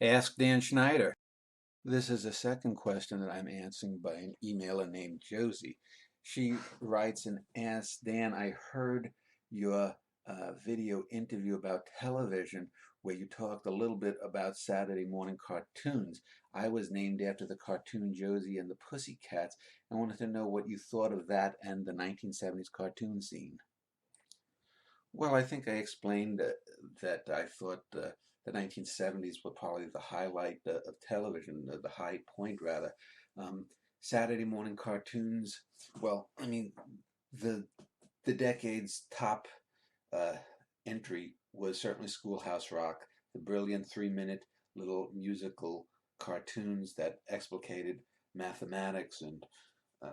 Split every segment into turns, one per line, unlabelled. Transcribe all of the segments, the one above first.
Ask Dan Schneider. This is a second question that I'm answering by an emailer named Josie. She writes and asks, Dan, I heard your video interview about television where you talked a little bit about Saturday morning cartoons. I was named after the cartoon Josie and the Pussycats. I wanted to know what you thought of that and the 1970s cartoon scene. Well, I think I explained that I thought the 1970s were probably the highlight of television, the high point rather. Um, Saturday morning cartoons. Well, I mean, the the decade's top uh, entry was certainly Schoolhouse Rock, the brilliant 3 minute little musical cartoons that explicated mathematics and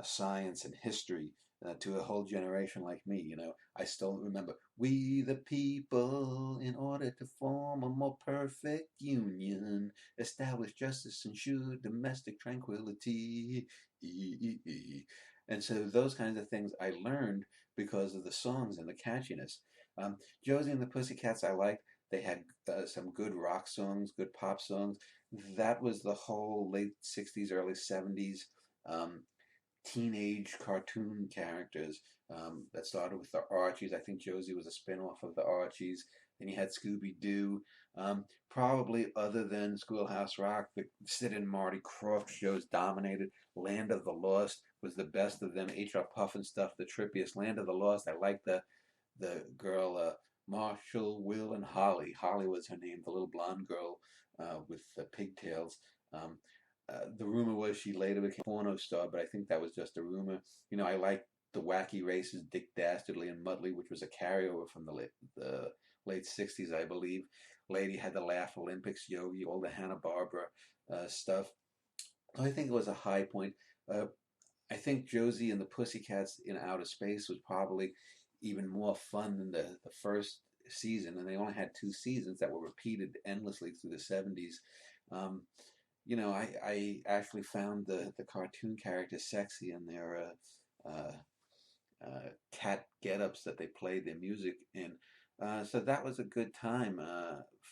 science and history to a whole generation like me. I still remember, we the people, in order to form a more perfect union, establish justice, ensure domestic tranquility. And so those kinds of things I learned because of the songs and the catchiness. Josie and the Pussycats I liked. They had some good rock songs, good pop songs. That was the whole late 60s, early 70s um, teenage cartoon characters that started with the Archies. I think Josie was a spin-off of the Archies. Then you had Scooby-Doo. Probably other than Schoolhouse Rock, the Sid and Marty Krofft shows dominated. Land of the Lost was the best of them. H.R. Puffin stuff, the trippiest. Land of the Lost, I like the girl Marshall, Will, and Holly. Holly was her name, the little blonde girl with the pigtails. The rumor was she later became a porno star, but I think that was just a rumor. I like the wacky races, Dick Dastardly and Mudley, which was a carryover from the late 60s, I believe. Lady had the Laugh Olympics, Yogi, all the Hanna-Barbera stuff. I think it was a high point. Uh, I think Josie and the Pussycats in Outer Space was probably even more fun than the first season, and they only had two seasons that were repeated endlessly through the 70s. Um, I actually found the cartoon characters sexy and their cat get-ups that they played their music in. So that was a good time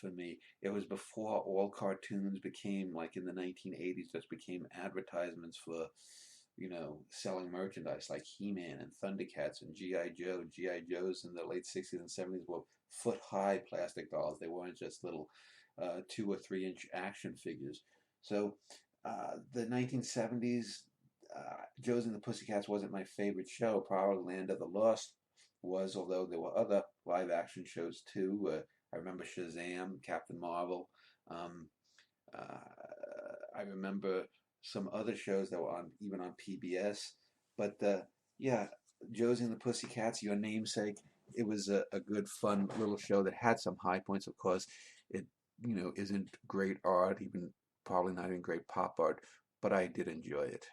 for me. It was before all cartoons became, like in the 1980s, just became advertisements for, selling merchandise like He-Man and Thundercats and G.I. Joe. G.I. Joes in the late 60s and 70s were foot-high plastic dolls. They weren't just little 2 or 3 inch action figures. So the 1970s, Josie and the Pussycats wasn't my favorite show. Probably Land of the Lost was, although there were other live action shows too. I remember Shazam, Captain Marvel. Um, I remember some other shows that were on even on PBS. But yeah, Josie and the Pussycats, your namesake. It was a good, fun little show that had some high points. Of course, it isn't great art, even probably not even great pop art, but I did enjoy it.